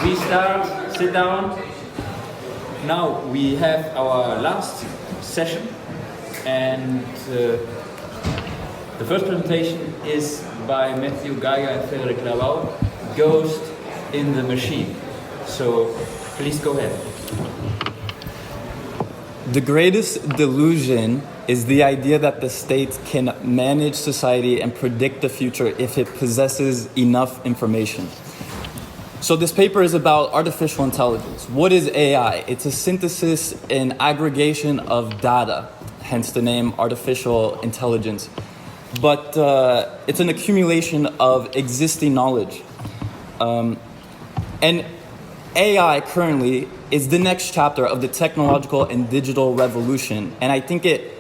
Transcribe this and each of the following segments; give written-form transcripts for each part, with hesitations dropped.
We start, sit down. Now we have our last session, and the first presentation is by Matthew Geiger Ferre Clabau, Ghost in the Machine. So please go ahead. The greatest delusion is the idea that the state can manage society and predict the future if it possesses enough information. So this paper is about artificial intelligence. What is AI? It's a synthesis and aggregation of data, hence the name artificial intelligence. But it's an accumulation of existing knowledge. And AI currently is the next chapter of the technological and digital revolution. And I think it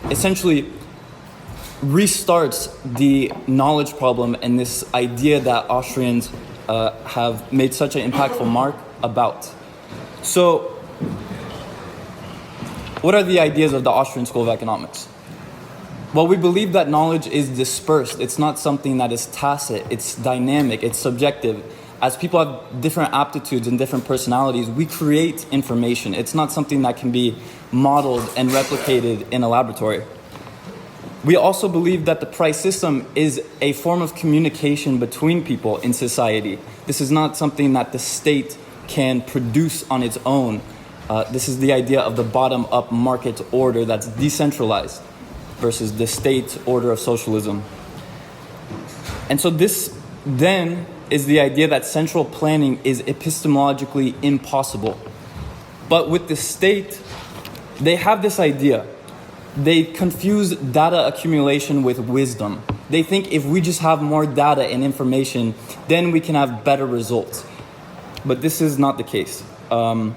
essentially restarts the knowledge problem and this idea that Austrians have made such an impactful mark about. So, what are the ideas of the Austrian School of Economics? Well, we believe that knowledge is dispersed. It's not something that is tacit. It's dynamic. It's subjective. As people have different aptitudes and different personalities, we create information. It's not something that can be modeled and replicated in a laboratory. We also believe that the price system is a form of communication between people in society. This is not something that the state can produce on its own. This is the idea of the bottom-up market order that's decentralized versus the state order of socialism. And so this then is the idea that central planning is epistemologically impossible. But with the state, they have this idea. They confuse data accumulation with wisdom. They think if we just have more data and information, then we can have better results. But this is not the case. And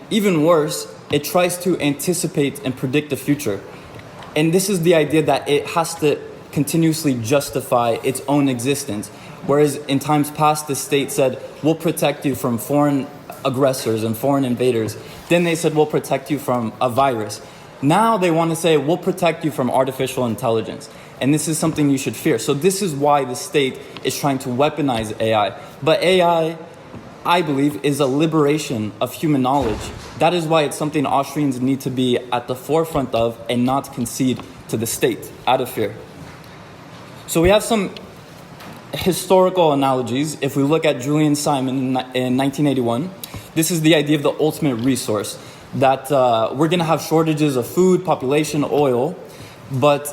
even worse, it tries to anticipate and predict the future. And this is the idea that it has to continuously justify its own existence. Whereas in times past, the state said, we'll protect you from foreign aggressors and foreign invaders. Then they said, we'll protect you from a virus. Now they want to say, we'll protect you from artificial intelligence. And this is something you should fear. So this is why the state is trying to weaponize AI. But AI, I believe, is a liberation of human knowledge. That is why it's something Austrians need to be at the forefront of and not concede to the state out of fear. So we have some historical analogies. If we look at Julian Simon in 1981, this is the idea of the ultimate resource. That we're going to have shortages of food, population, oil, but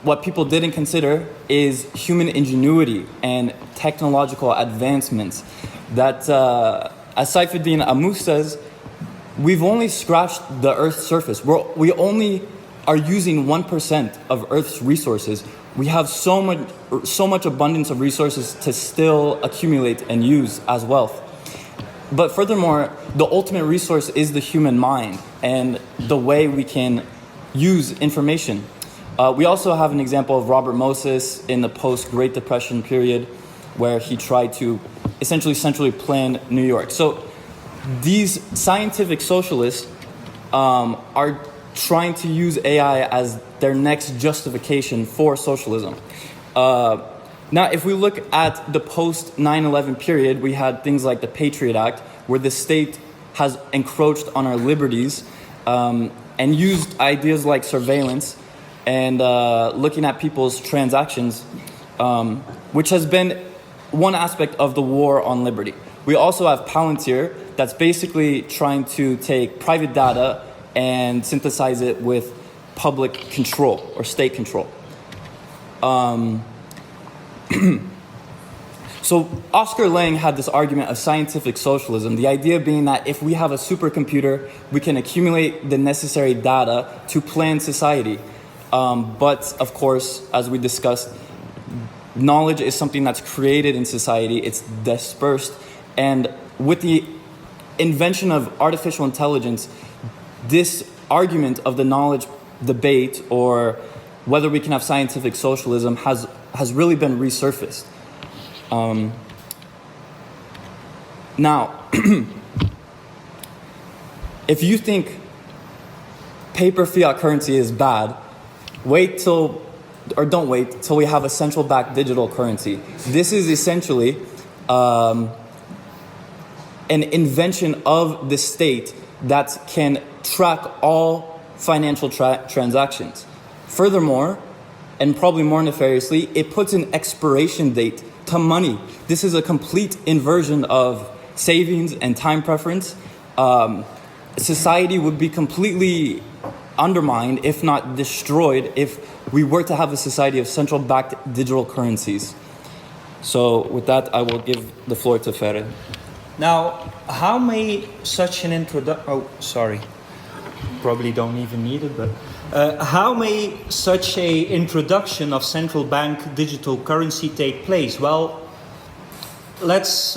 what people didn't consider is human ingenuity and technological advancements. That, as Saifuddin Ammous says, we've only scratched the Earth's surface. We only are using 1% of Earth's resources. We have so much abundance of resources to still accumulate and use as wealth. But furthermore, the ultimate resource is the human mind and the way we can use information. We also have an example of Robert Moses in the post-Great Depression period where he tried to essentially centrally plan New York. So these scientific socialists are trying to use AI as their next justification for socialism. Now, if we look at the post-9/11 period, we had things like the Patriot Act, where the state has encroached on our liberties and used ideas like surveillance and looking at people's transactions, which has been one aspect of the war on liberty. We also have Palantir, that's basically trying to take private data and synthesize it with public control or state control. So Oscar Lange had this argument of scientific socialism, the idea being that if we have a supercomputer, we can accumulate the necessary data to plan society. But of course, as we discussed, knowledge is something that's created in society, it's dispersed, and with the invention of artificial intelligence, this argument of the knowledge debate or whether we can have scientific socialism has really been resurfaced. Now, if you think paper fiat currency is bad, don't wait till we have a central bank digital currency. This is essentially an invention of the state that can track all financial transactions. Furthermore, and probably more nefariously, it puts an expiration date to money. This is a complete inversion of savings and time preference. Society would be completely undermined, if not destroyed, if we were to have a society of central-backed digital currencies. So with that, I will give the floor to Ferre. Now, how may such an probably don't even need it, but how may such a introduction of central bank digital currency take place? Well, let's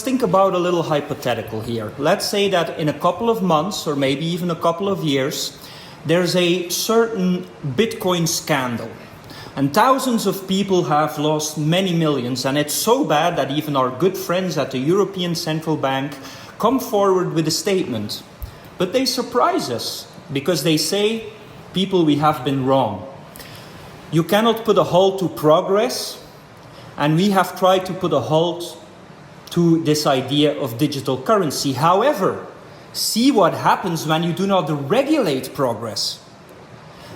think about a little hypothetical here. Let's say that in a couple of months, or maybe even a couple of years, there's a certain Bitcoin scandal. And thousands of people have lost many millions. And it's so bad that even our good friends at the European Central Bank come forward with a statement. But they surprise us because they say, people, we have been wrong. You cannot put a halt to progress. And we have tried to put a halt to this idea of digital currency. However, see what happens when you do not regulate progress.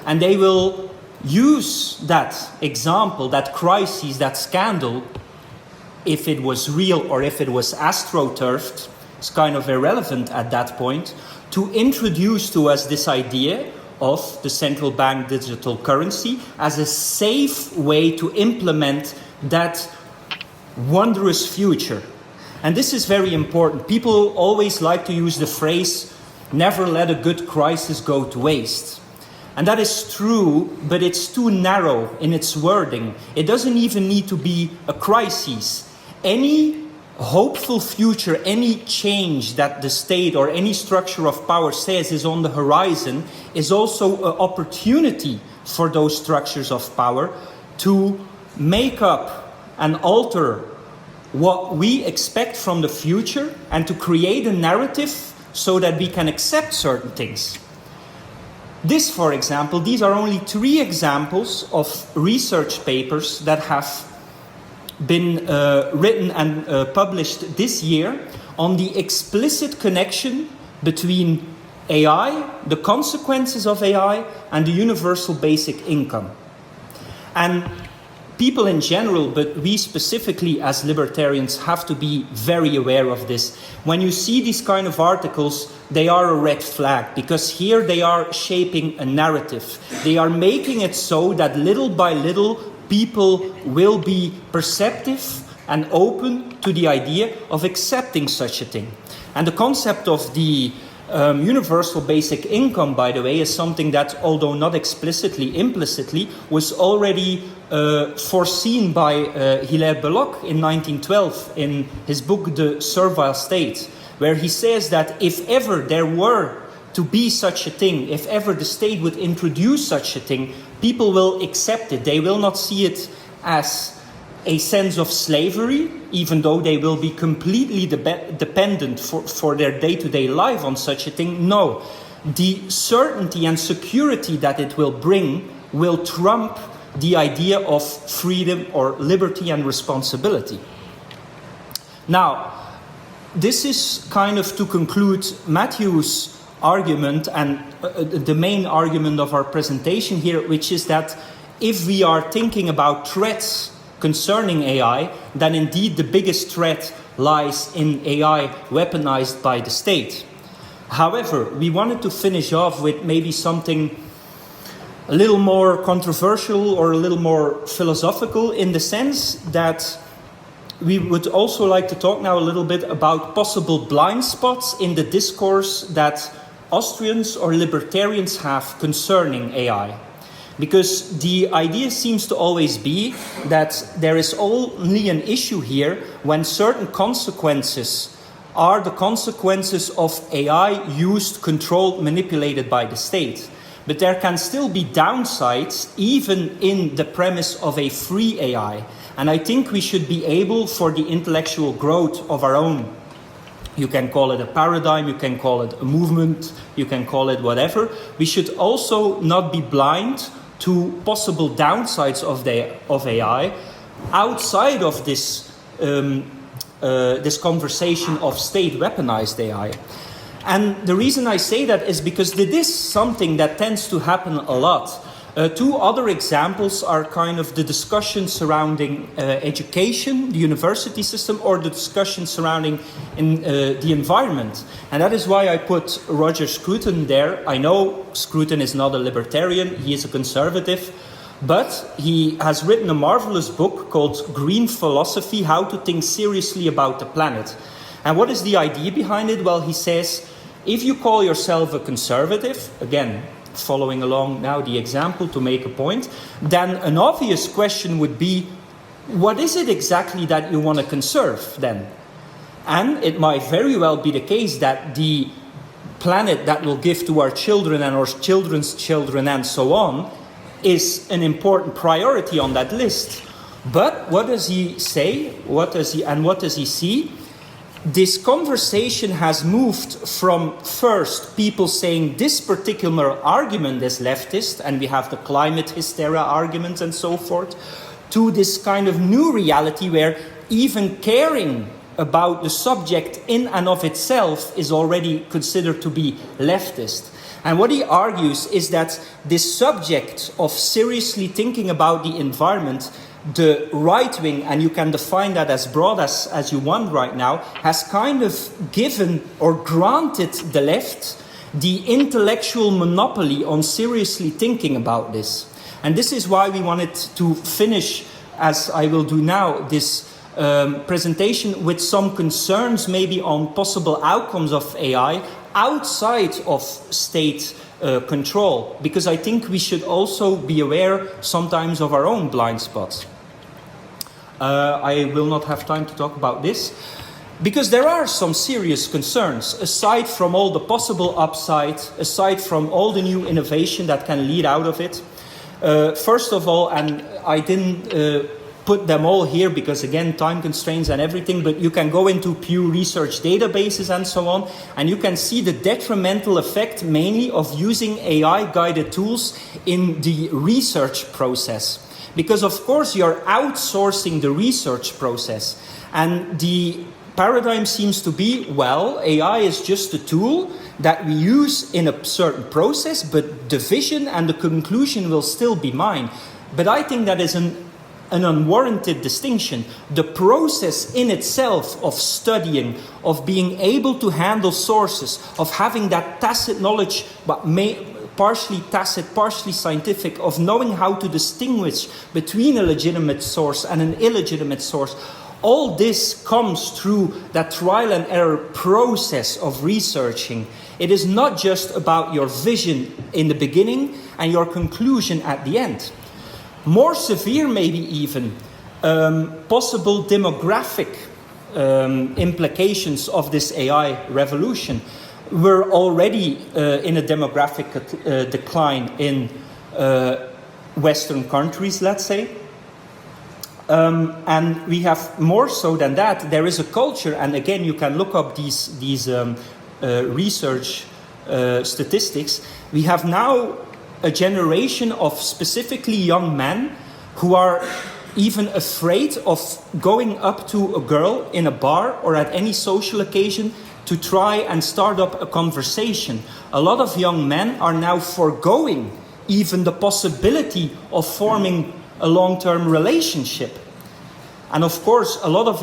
And they will use that example, that crisis, that scandal, if it was real or if it was astroturfed, it's kind of irrelevant at that point, to introduce to us this idea of the central bank digital currency as a safe way to implement that wondrous future. And this is very important. People always like to use the phrase, never let a good crisis go to waste. And that is true, but it's too narrow in its wording. It doesn't even need to be a crisis. Any hopeful future, any change that the state or any structure of power says is on the horizon is also an opportunity for those structures of power to make up and alter what we expect from the future and to create a narrative so that we can accept certain things. This, for example, these are only 3 examples of research papers that have been written and published this year on the explicit connection between AI, the consequences of AI, and the universal basic income. And people in general, but we specifically as libertarians have to be very aware of this. When you see these kind of articles, they are a red flag, because here they are shaping a narrative. They are making it so that little by little people will be perceptive and open to the idea of accepting such a thing. And the concept of the universal basic income, by the way, is something that, although not explicitly, implicitly, was already foreseen by Hilaire Belloc in 1912 in his book The Servile State, where he says that if ever there were to be such a thing, if ever the state would introduce such a thing, people will accept it. They will not see it as a sense of slavery, even though they will be completely dependent for their day-to-day life on such a thing. No, the certainty and security that it will bring will trump the idea of freedom or liberty and responsibility. Now, this is kind of to conclude Matthew's argument and the main argument of our presentation here, which is that if we are thinking about threats concerning AI, then indeed the biggest threat lies in AI weaponized by the state. However, we wanted to finish off with maybe something a little more controversial or a little more philosophical, in the sense that we would also like to talk now a little bit about possible blind spots in the discourse that Austrians or libertarians have concerning AI. Because the idea seems to always be that there is only an issue here when certain consequences are the consequences of AI used, controlled, manipulated by the state. But there can still be downsides even in the premise of a free AI. And I think we should be able, for the intellectual growth of our own, you can call it a paradigm, you can call it a movement, you can call it whatever, we should also not be blind to possible downsides of AI outside of this this conversation of state weaponized AI. And the reason I say that is because this is something that tends to happen a lot. Two other examples are kind of the discussion surrounding education, the university system, or the discussion surrounding the environment. And that is why I put Roger Scruton there. I know Scruton is not a libertarian, he is a conservative, but he has written a marvelous book called Green Philosophy, How to Think Seriously About the Planet. And what is the idea behind it? Well, he says, if you call yourself a conservative, again, following along now the example to make a point, then an obvious question would be, what is it exactly that you want to conserve then? And it might very well be the case that the planet that we'll give to our children and our children's children and so on is an important priority on that list. But what does he say? What does he see? This conversation has moved from first people saying this particular argument is leftist, and we have the climate hysteria argument and so forth, to this kind of new reality where even caring about the subject in and of itself is already considered to be leftist. And what he argues is that this subject of seriously thinking about the environment, the right wing, and you can define that as broad as you want right now, has kind of given or granted the left the intellectual monopoly on seriously thinking about this. And this is why we wanted to finish, as I will do now, this presentation with some concerns maybe on possible outcomes of AI outside of state control, because I think we should also be aware sometimes of our own blind spots. I will not have time to talk about this, because there are some serious concerns, aside from all the possible upside, aside from all the new innovation that can lead out of it. First of all, and I didn't put them all here because, again, time constraints and everything, but you can go into Pew Research databases and so on, and you can see the detrimental effect mainly of using AI-guided tools in the research process. Because, of course, you're outsourcing the research process, and the paradigm seems to be, well, AI is just a tool that we use in a certain process, but the vision and the conclusion will still be mine. But I think that is an unwarranted distinction. The process in itself of studying, of being able to handle sources, of having that tacit knowledge, but partially tacit, partially scientific, of knowing how to distinguish between a legitimate source and an illegitimate source, all this comes through that trial and error process of researching. It is not just about your vision in the beginning and your conclusion at the end. More severe, maybe even, possible demographic implications of this AI revolution. We're already in a demographic decline in Western countries, let's say. And we have more so than that. There is a culture, and again, you can look up these research statistics. We have now a generation of specifically young men who are even afraid of going up to a girl in a bar or at any social occasion to try and start up a conversation. A lot of young men are now foregoing even the possibility of forming a long-term relationship. And of course, a lot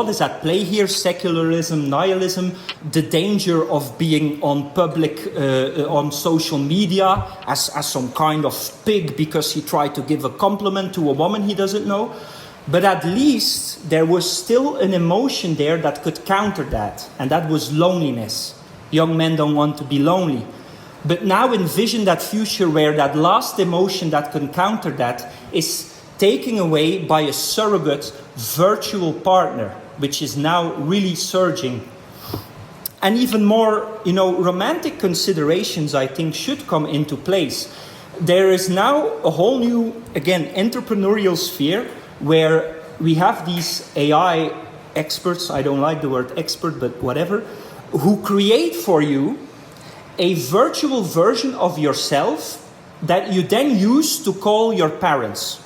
is at play here: secularism, nihilism, the danger of being on public, on social media as some kind of pig because he tried to give a compliment to a woman he doesn't know. But at least there was still an emotion there that could counter that, and that was loneliness. Young men don't want to be lonely. But now envision that future where that last emotion that can counter that is taken away by a surrogate virtual partner, which is now really surging. And even more, romantic considerations, I think, should come into place. There is now a whole new, again, entrepreneurial sphere where we have these AI experts, I don't like the word expert, but whatever, who create for you a virtual version of yourself that you then use to call your parents.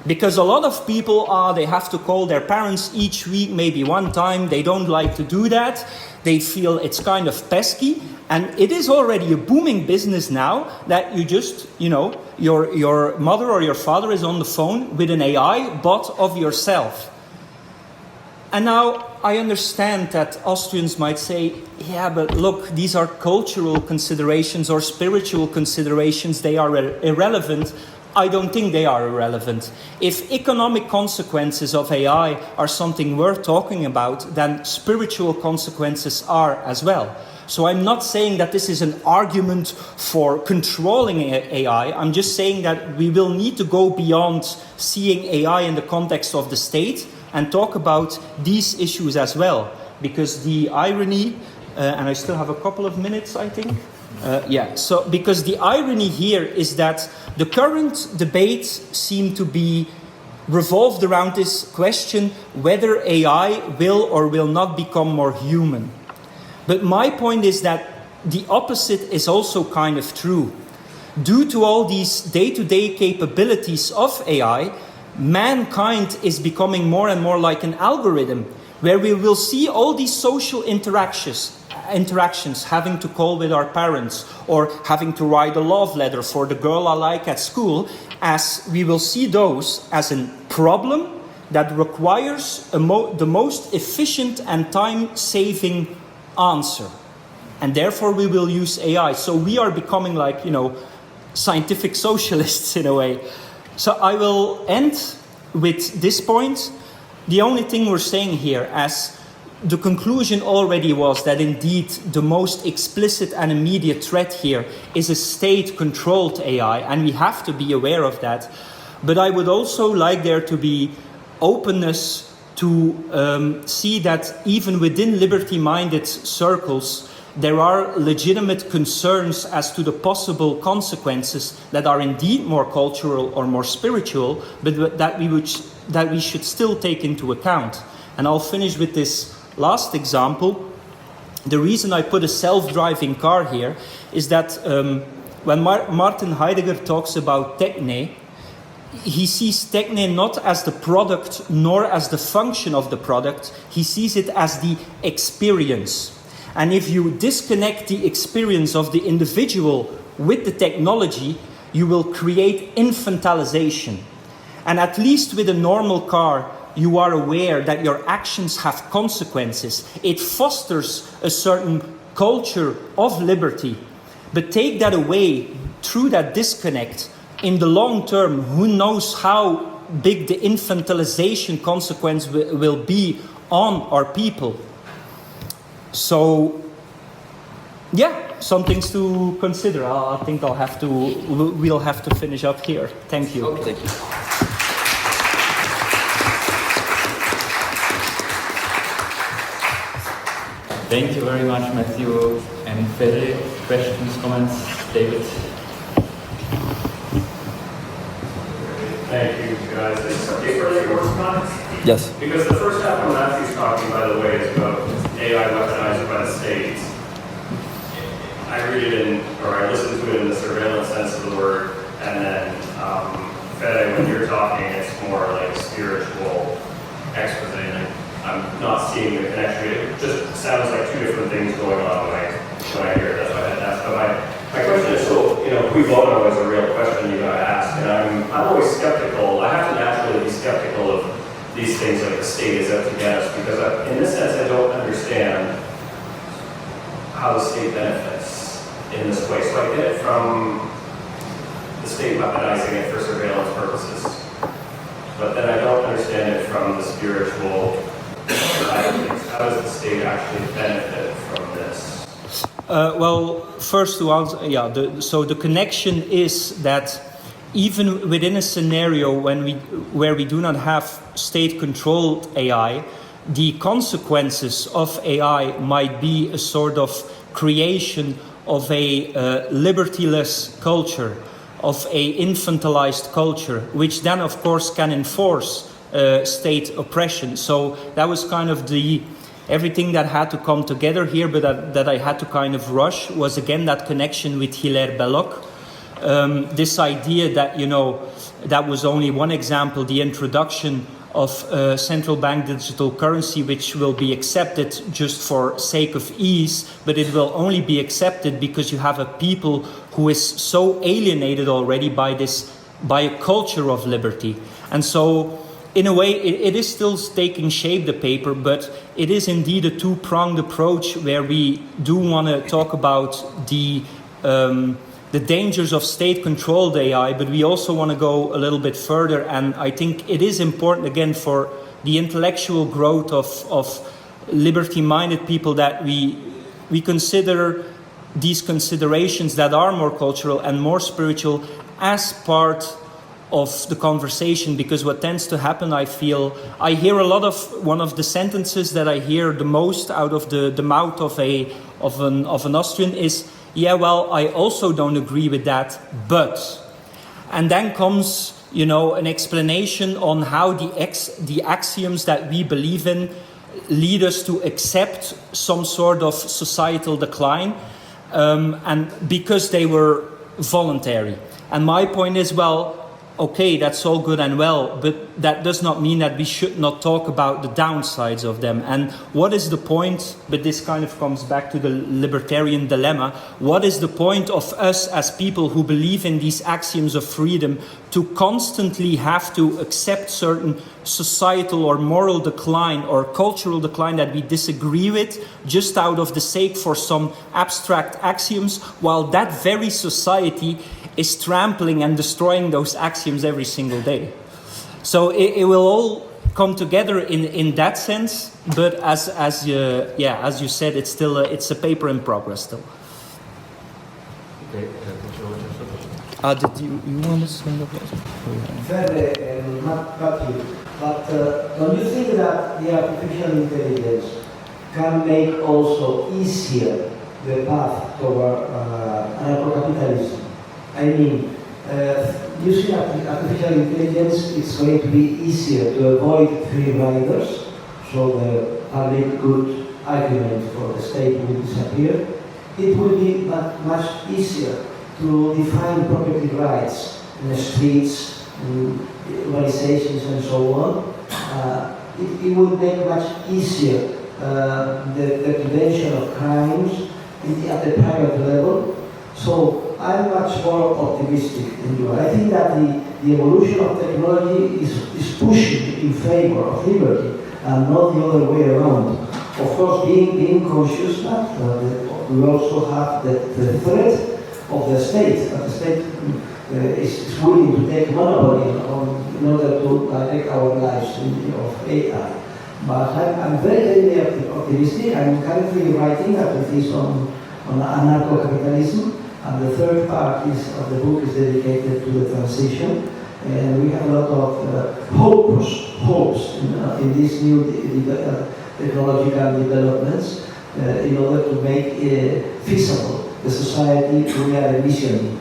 Because a lot of people they have to call their parents each week, maybe one time. They don't like to do that. They feel it's kind of pesky. And it is already a booming business now that you just, your mother or your father is on the phone with an AI bot of yourself. And now I understand that Austrians might say, yeah, but look, these are cultural considerations or spiritual considerations. They are irrelevant. I don't think they are irrelevant. If economic consequences of AI are something worth talking about, then spiritual consequences are as well. So I'm not saying that this is an argument for controlling AI. I'm just saying that we will need to go beyond seeing AI in the context of the state and talk about these issues as well. Because the irony, and I still have a couple of minutes, I think. So because the irony here is that the current debates seem to be revolved around this question whether AI will or will not become more human. But my point is that the opposite is also kind of true. Due to all these day-to-day capabilities of AI, mankind is becoming more and more like an algorithm, where we will see all these social interactions, having to call with our parents or having to write a love letter for the girl I like at school, as we will see those as a problem that requires the most efficient and time-saving answer. And therefore we will use AI. So we are becoming like, scientific socialists in a way. So I will end with this point. The only thing we're saying here, as the conclusion already was that indeed the most explicit and immediate threat here is a state-controlled AI, and we have to be aware of that. But I would also like there to be openness to see that even within liberty-minded circles, there are legitimate concerns as to the possible consequences that are indeed more cultural or more spiritual, but that we should still take into account. And I'll finish with this last example. The reason I put a self-driving car here is that when Martin Heidegger talks about techne, he sees techne not as the product nor as the function of the product. He sees it as the experience. And if you disconnect the experience of the individual with the technology, you will create infantilization. And at least with a normal car, you are aware that your actions have consequences. It fosters a certain culture of liberty. But take that away through that disconnect. In the long term, who knows how big the infantilization consequence will be on our people. So, some things to consider. I think we'll have to finish up here. Thank you. Okay. Thank you. Thank you very much, Matthew and Ferre. Questions, comments, David? Thank you, guys. Is it early comments? Yes. Because the first half of Matthew's talking, by the way, is about AI weaponized by the state. I read it I listen to it in the surveillance sense of the word, and then Fede, when you're talking, it's more like spiritual expose. I'm not seeing the connection. It just sounds like two different things going on when I hear it. That's why I had to ask. But my question is, cui bono is a real question you gotta ask, and I'm always skeptical. I have to naturally be skeptical of these things like the state is out to get us, because in this sense I don't understand how the state benefits in this way. So I get it from the state weaponizing it for surveillance purposes, but then I don't understand it from the spiritual side of things. How does the state actually benefit from this? Well, first to answer, so the connection is that even within a scenario where we do not have state-controlled AI, the consequences of AI might be a sort of creation of a libertyless culture, of a infantilized culture, which then, of course, can enforce state oppression. So that was kind of everything that had to come together here, but that I had to kind of rush, was again that connection with Hilaire Belloc. this idea that, that was only one example, the introduction of central bank digital currency, which will be accepted just for sake of ease, but it will only be accepted because you have a people who is so alienated already by a culture of liberty. And so, in a way, it is still taking shape, the paper, but it is indeed a two-pronged approach where we do want to talk about the dangers of state-controlled AI, but we also want to go a little bit further. And I think it is important, again, for the intellectual growth of liberty-minded people that we consider these considerations that are more cultural and more spiritual as part of the conversation, because what tends to happen, I feel, I hear a lot of, one of the sentences that I hear the most out of the mouth of an Austrian is, yeah, well, I also don't agree with that, but. And then comes, an explanation on how the axioms that we believe in lead us to accept some sort of societal decline, and because they were voluntary. And my point is, well, okay, that's all good and well, but that does not mean that we should not talk about the downsides of them. And what is the point, but this kind of comes back to the libertarian dilemma, what is the point of us as people who believe in these axioms of freedom to constantly have to accept certain societal or moral decline or cultural decline that we disagree with just out of the sake for some abstract axioms, while that very society is trampling and destroying those axioms every single day. So it will all come together in that sense, but as you said, it's still it's a paper in progress still. Okay. Did you want to stand up? Ferre not cut you, but don't you think that the artificial intelligence can make also easier the path toward anarcho-capitalism? I mean, using artificial intelligence, it's going to be easier to avoid free riders, so the public good argument for the state will disappear. It will be much easier to define property rights in the streets, in urbanizations and so on. It will make much easier the prevention of crimes at the private level. So I'm much more optimistic than you. I think that the evolution of technology is pushing in favor of liberty and not the other way around. Of course, being conscious that we also have the threat of the state, that the state is willing to take monopoly in order to direct our lives of AI. But I'm very, very optimistic. I'm currently writing a thesis on anarcho-capitalism. And the third part of the book is dedicated to the transition. And we have a lot of hopes in these new technological developments in order to make feasible the society we are envisioning.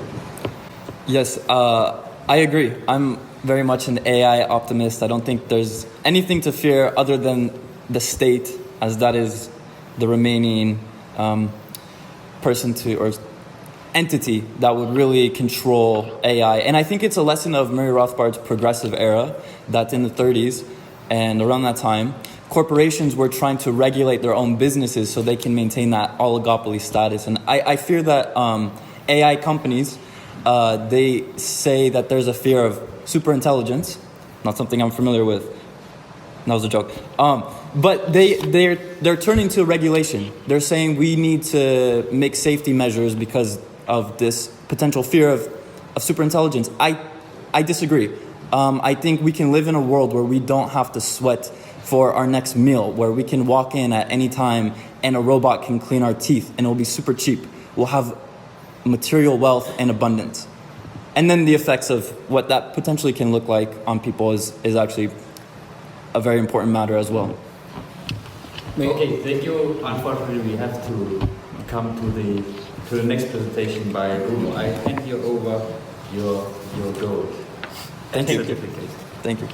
Yes, I agree. I'm very much an AI optimist. I don't think there's anything to fear other than the state, as that is the remaining person or entity that would really control AI. And I think it's a lesson of Murray Rothbard's progressive era, that in the 30s and around that time, corporations were trying to regulate their own businesses so they can maintain that oligopoly status. And I fear that AI companies, they say that there's a fear of superintelligence, not something I'm familiar with. That was a joke. But they're turning to regulation. They're saying we need to make safety measures because of this potential fear of superintelligence. I disagree. I think we can live in a world where we don't have to sweat for our next meal, where we can walk in at any time and a robot can clean our teeth and it'll be super cheap. We'll have material wealth and abundance. And then the effects of what that potentially can look like on people is actually a very important matter as well. Okay, thank you. Unfortunately, we have to come to the next presentation by Bruno. I hand you over your gold. Thank you. Certificate. Thank you.